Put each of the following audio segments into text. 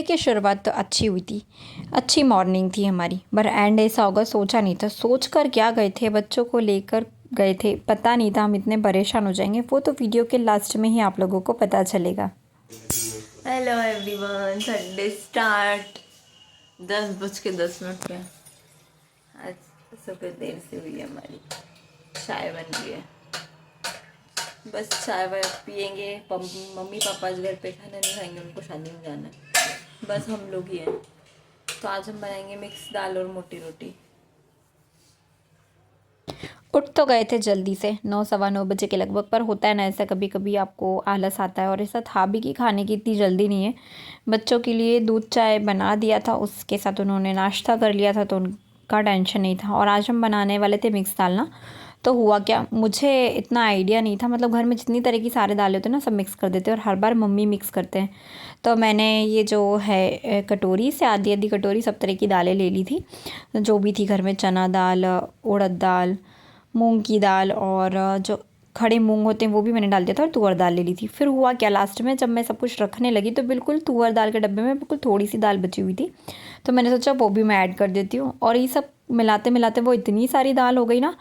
की शुरुआत तो अच्छी हुई थी, अच्छी मॉर्निंग थी हमारी, पर एंड ऐसा होगा सोचा नहीं था। सोच कर क्या गए थे, बच्चों को लेकर गए थे, पता नहीं था हम इतने परेशान हो जाएंगे। वो तो वीडियो के लास्ट में ही आप लोगों को पता चलेगा। हेलो एवरीवन, संडे स्टार्ट 10:10 पे। आज सुबह देर से हुई है, हमारी चाय बन रही है। बस चाय वाय पियेंगे। मम्मी पापा आज घर पे खाना नहीं खाएंगे, उनको शादी में जाना है। बस हम लोग ही हैं। तो आज हम बनाएंगे मिक्स दाल और मोटी रोटी। उठ तो गए थे जल्दी से 9 सवा 9 बजे के लगभग, पर होता है ना ऐसा, कभी कभी आपको आलस आता है। और ऐसा था भी कि खाने की इतनी जल्दी नहीं है। बच्चों के लिए दूध चाय बना दिया था, उसके साथ उन्होंने नाश्ता कर लिया था, तो उनका टेंशन नहीं था। और आज हम बनाने वाले थे मिक्स दाल ना। तो हुआ क्या, मुझे इतना आइडिया नहीं था। मतलब घर में जितनी तरह की सारे दालें होते हैं ना, सब मिक्स कर देते हैं, और हर बार मम्मी मिक्स करते हैं। तो मैंने ये जो है कटोरी से आधी आधी कटोरी सब तरह की दालें ले ली थी, जो भी थी घर में। चना दाल, उड़द दाल, मूंग की दाल, और जो खड़े मूंग होते हैं वो भी मैंने डाल दिया था, और तुअर दाल ले ली थी। फिर हुआ क्या, लास्ट में जब मैं सब कुछ रखने लगी तो बिल्कुल तुअर दाल के डब्बे में बिल्कुल थोड़ी सी दाल बची हुई थी। तो मैंने सोचा वो भी मैं ऐड कर देती हूँ। और ये सब मिलाते मिलाते वो इतनी सारी दाल हो गई ना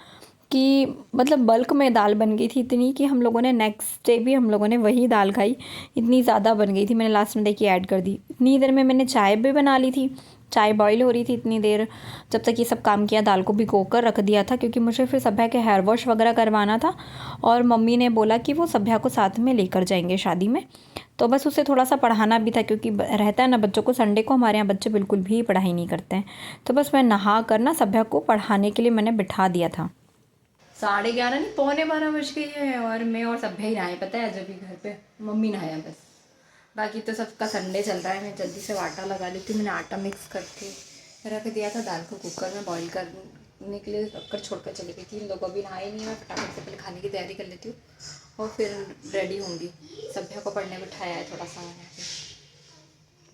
कि मतलब बल्क में दाल बन गई थी इतनी, कि हम लोगों ने नेक्स्ट डे भी हम लोगों ने वही दाल खाई। इतनी ज़्यादा बन गई थी, मैंने लास्ट में देखिए ऐड कर दी। इतनी देर में मैंने चाय भी बना ली थी, चाय बॉईल हो रही थी इतनी देर। जब तक ये सब काम किया, दाल को भिगो कर रख दिया था, क्योंकि मुझे फिर सभ्या के हेयर वॉश वगैरह करवाना था। और मम्मी ने बोला कि वो सभ्या को साथ में लेकर जाएंगे शादी में। तो बस उसे थोड़ा सा पढ़ाना भी था, क्योंकि रहता है ना बच्चों को, संडे को हमारे यहाँ बच्चे बिल्कुल भी पढ़ाई नहीं करते हैं। तो बस मैं नहा कर ना सभ्या को पढ़ाने के लिए मैंने बिठा दिया था। 11:30 नहीं, पौने 12 बज गई है, और मैं और सब ही नहाए। पता है, जब भी घर पे मम्मी नहाया बस। बाकी तो सबका संडे चल रहा है। मैं जल्दी से आटा लगा लेती हूँ। मैंने आटा मिक्स करके रख दिया था। दाल को कुकर में बॉईल करने के लिए रखकर छोड़कर चली गई थी। इन लोगों अभी नहाए नहीं है। मैं फटाफट से पहले खाने की तैयारी कर लेती हूँ और फिर रेडी होंगी। सभ्या को पढ़ने बिठाया है, थोड़ा सा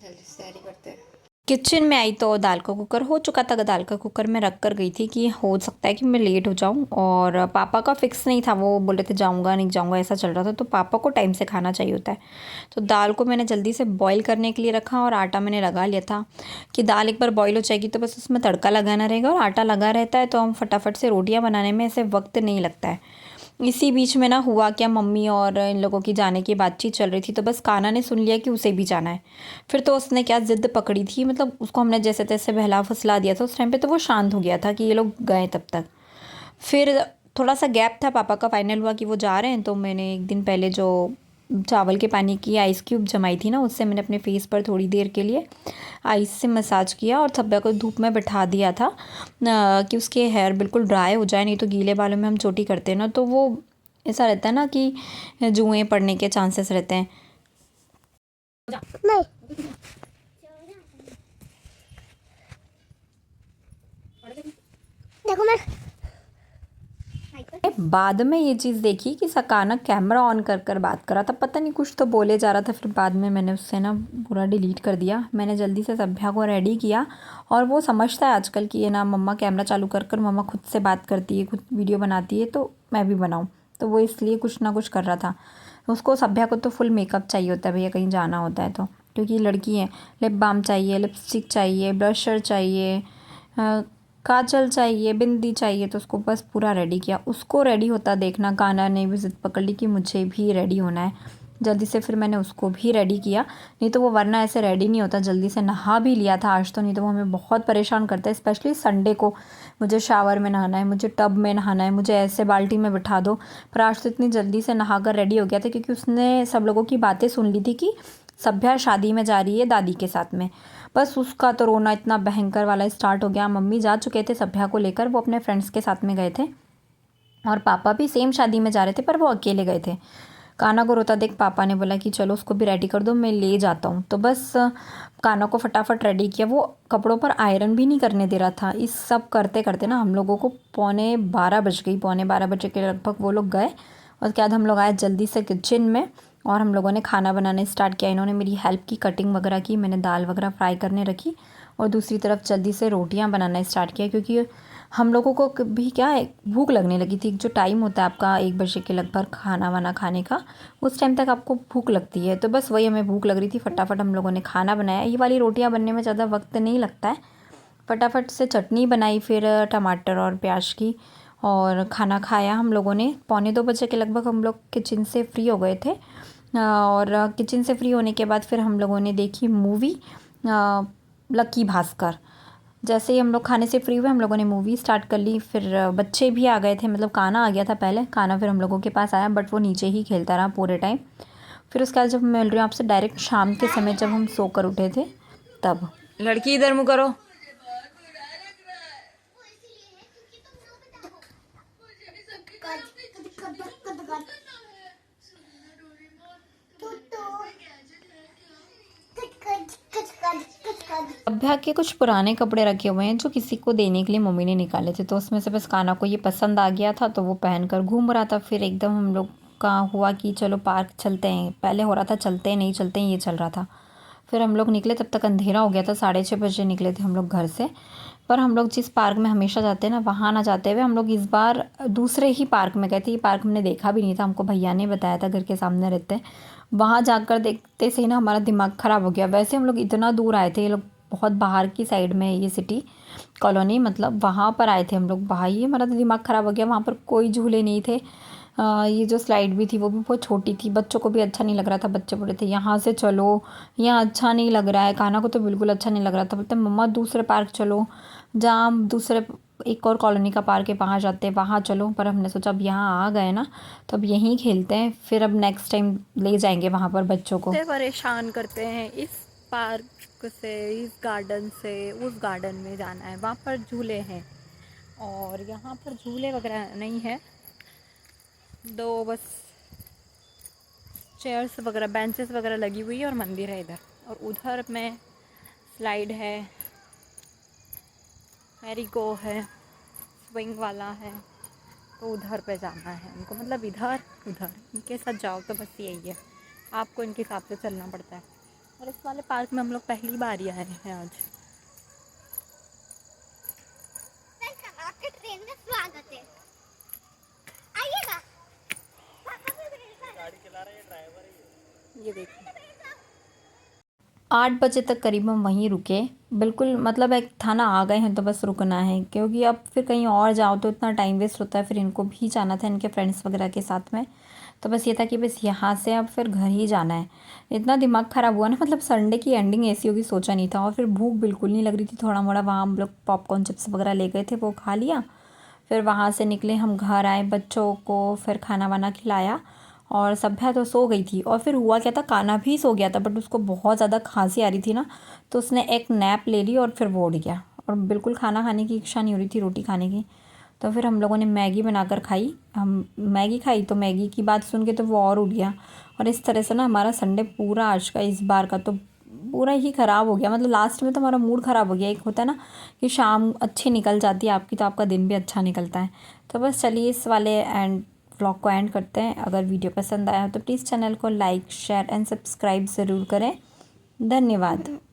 जल्दी से तैयारी करते हैं। किचन में आई तो दाल का कुकर हो चुका था। दाल का कुकर में रख कर गई थी कि हो सकता है कि मैं लेट हो जाऊं, और पापा का फिक्स नहीं था, वो बोल रहे थे जाऊंगा नहीं जाऊंगा, ऐसा चल रहा था। तो पापा को टाइम से खाना चाहिए होता है। तो दाल को मैंने जल्दी से बॉईल करने के लिए रखा, और आटा मैंने लगा लिया था कि दाल एक बार बॉईल हो जाएगी तो बस उसमें तड़का लगाना रहेगा, और आटा लगा रहता है तो हम फटाफट से रोटियाँ बनाने में ऐसे वक्त नहीं लगता है। इसी बीच में ना हुआ क्या, मम्मी और इन लोगों की जाने की बातचीत चल रही थी, तो बस कान्हा ने सुन लिया कि उसे भी जाना है। फिर तो उसने क्या ज़िद पकड़ी थी, मतलब उसको हमने जैसे तैसे बहला फुसला दिया था उस टाइम पे, तो वो शांत हो गया था कि ये लोग गए तब तक। फिर थोड़ा सा गैप था, पापा का फाइनल हुआ कि वो जा रहे हैं, तो मैंने एक दिन पहले जो चावल के पानी की आइस क्यूब जमाई थी ना, उससे मैंने अपने फेस पर थोड़ी देर के लिए आइस से मसाज किया, और सभ्या को धूप में बिठा दिया था कि उसके हेयर बिल्कुल ड्राई हो जाए। नहीं तो गीले बालों में हम चोटी करते हैं ना, तो वो ऐसा रहता है ना कि जुएँ पड़ने के चांसेस रहते हैं। नहीं देखो मैं बाद में ये चीज़ देखी कि सकाना कैमरा ऑन कर कर बात कर रहा था, पता नहीं कुछ तो बोले जा रहा था। फिर बाद में मैंने उससे ना पूरा डिलीट कर दिया। मैंने जल्दी से सभ्या को रेडी किया, और वो समझता है आजकल कि ये ना मम्मा कैमरा चालू कर कर मम्मा खुद से बात करती है, खुद वीडियो बनाती है, तो मैं भी बनाऊँ। तो वो इसलिए कुछ ना कुछ कर रहा था। उसको सभ्या को तो फुल मेकअप चाहिए होता है भैया, कहीं जाना होता है तो, क्योंकि लड़की है। लिप बाम चाहिए, लिपस्टिक चाहिए, ब्लशर चाहिए, काजल चाहिए, बिंदी चाहिए, तो उसको बस पूरा रेडी किया। उसको रेडी होता देखना कान्हा ने भी ज़िद पकड़ ली कि मुझे भी रेडी होना है जल्दी से। फिर मैंने उसको भी रेडी किया, नहीं तो वो वरना ऐसे रेडी नहीं होता। जल्दी से नहा भी लिया था आज तो, नहीं तो वो हमें बहुत परेशान करता है, स्पेशली संडे को। मुझे शावर में नहाना है, मुझे टब में नहाना है, मुझे ऐसे बाल्टी में बिठा दो। पर आज तो इतनी जल्दी से नहा कर रेडी हो गया था, क्योंकि उसने सब लोगों की बातें सुन ली थी कि सभ्या शादी में जा रही है दादी के साथ में। बस उसका तो रोना इतना भयंकर वाला स्टार्ट हो गया। मम्मी जा चुके थे सभ्या को लेकर, वो अपने फ्रेंड्स के साथ में गए थे, और पापा भी सेम शादी में जा रहे थे, पर वो अकेले गए थे। कान्हा को रोता देख पापा ने बोला कि चलो उसको भी रेडी कर दो, मैं ले जाता हूँ। तो बस कान्हा को फटाफट रेडी किया। वो कपड़ों पर आयरन भी नहीं करने दे रहा था। इस सब करते करते ना हम लोगों को पौने 12 बज गई। पौने 12 बजे के लगभग वो लोग गए। उसके बाद हम लोग आए जल्दी से किचन में, और हम लोगों ने खाना बनाने स्टार्ट किया। इन्होंने मेरी हेल्प की, कटिंग वगैरह की, मैंने दाल वगैरह फ्राई करने रखी, और दूसरी तरफ जल्दी से रोटियां बनाना स्टार्ट किया, क्योंकि हम लोगों को भी क्या है, भूख लगने लगी थी। जो टाइम होता है आपका 1 बजे के लगभग खाना वाना खाने का, उस टाइम तक आपको भूख लगती है। तो बस वही हमें भूख लग रही थी, फटाफट हम लोगों ने खाना बनाया। ये वाली रोटियां बनने में ज़्यादा वक्त नहीं लगता है। फटाफट से चटनी बनाई, फिर टमाटर और प्याज की, और खाना खाया हम लोगों ने। 1:45 बजे के लगभग हम लोग किचन से फ्री हो गए थे। और किचन से फ्री होने के बाद फिर हम लोगों ने देखी मूवी लक्की भास्कर। जैसे ही हम लोग खाने से फ्री हुए, हम लोगों ने मूवी स्टार्ट कर ली। फिर बच्चे भी आ गए थे, मतलब काना आ गया था पहले। काना फिर हम लोगों के पास आया, बट वो नीचे ही खेलता रहा पूरे टाइम। फिर उसके बाद जब मिल रही हूँ आपसे डायरेक्ट शाम के समय, जब हम सोकर उठे थे तब। लड़की इधर मुँह करो। अभ्या के कुछ पुराने कपड़े रखे हुए हैं जो किसी को देने के लिए मम्मी ने निकाले थे, तो उसमें से बस काना को ये पसंद आ गया था, तो वो पहनकर घूम रहा था। फिर एकदम हम लोग का हुआ कि चलो पार्क चलते हैं। पहले हो रहा था चलते हैं नहीं चलते हैं, ये चल रहा था। फिर हम लोग निकले, तब तक अंधेरा हो गया था। 6:30 बजे निकले थे हम लोग घर से। पर हम लोग जिस पार्क में हमेशा जाते हैं ना, वहाँ ना जाते हुए हम लोग इस बार दूसरे ही पार्क में गए थे। ये पार्क हमने देखा भी नहीं था, हमको भैया ने बताया था, घर के सामने रहते हैं। वहाँ जाकर देखते से ही ना हमारा दिमाग ख़राब हो गया। वैसे हम लोग इतना दूर आए थे, ये लोग बहुत बाहर की साइड में है ये सिटी कॉलोनी, मतलब वहाँ पर आए थे हम लोग। भाई हमारा तो दिमाग ख़राब हो गया। वहाँ पर कोई झूले नहीं थे। ये जो स्लाइड भी थी वो भी बहुत छोटी थी, बच्चों को भी अच्छा नहीं लग रहा था। बच्चे बोले थे यहाँ से चलो, यहाँ अच्छा नहीं लग रहा है। काना को तो बिल्कुल अच्छा नहीं लग रहा था। बोलते मम्मा दूसरे पार्क चलो, जहाँ दूसरे एक और कॉलोनी का पार्क है वहाँ जाते हैं, वहाँ चलो। पर हमने सोचा अब यहाँ आ गए ना, तो अब यहीं खेलते हैं। फिर अब नेक्स्ट टाइम ले जाएंगे वहाँ पर बच्चों को। परेशान करते हैं, इस पार्क से, इस गार्डन से उस गार्डन में जाना है, वहाँ पर झूले हैं। और यहाँ पर झूले वगैरह नहीं है, दो बस चेयर्स वगैरह, बेंचेस वगैरह लगी हुई है, और मंदिर है इधर। और उधर में स्लाइड है, मैरी गो है, स्विंग वाला है। तो उधर पे जाना है उनको, मतलब इधर उधर इनके साथ जाओ तो बस यही है, आपको इनके हिसाब से चलना पड़ता है। और इस वाले पार्क में हम लोग पहली बार ही आए हैं आज। ट्रेन में स्वागत है, आइएगा। गाड़ी चला रहा है ड्राइवर है ये देखो 8 बजे तक करीब हम वहीं रुके। बिल्कुल मतलब एक थाना आ गए हैं तो बस रुकना है, क्योंकि अब फिर कहीं और जाओ तो इतना टाइम वेस्ट होता है। फिर इनको भी जाना था, इनके फ्रेंड्स वगैरह के साथ में। तो बस ये था कि बस यहाँ से अब फिर घर ही जाना है। इतना दिमाग ख़राब हुआ ना, मतलब संडे की एंडिंग ऐसी होगी सोचा नहीं था। और फिर भूख बिल्कुल नहीं लग रही थी। थोड़ा मोड़ा वहाँ हम लोग पॉपकॉर्न चिप्स वगैरह ले गए थे, वो खा लिया। फिर वहाँ से निकले हम घर आए, बच्चों को फिर खाना वाना खिलाया। और सभ्या तो सो गई थी। और फिर हुआ क्या था, काना भी सो गया था, बट उसको बहुत ज़्यादा खांसी आ रही थी ना, तो उसने एक नैप ले ली और फिर वो उठ गया। और बिल्कुल खाना खाने की इच्छा नहीं हो रही थी, रोटी खाने की। तो फिर हम लोगों ने मैगी बनाकर खाई। हम मैगी खाई तो मैगी की बात सुन के तो वो और उठ गया। और इस तरह से ना हमारा संडे पूरा आज का, इस बार का तो पूरा ही ख़राब हो गया। मतलब लास्ट में तो हमारा मूड ख़राब हो गया। एक होता है ना कि शाम अच्छी निकल जाती है आपकी, तो आपका दिन भी अच्छा निकलता है। तो बस चलिए इस वाले एंड व्लॉग को एंड करते हैं। अगर वीडियो पसंद आया तो प्लीज़ चैनल को लाइक शेयर एंड सब्सक्राइब ज़रूर करें। धन्यवाद।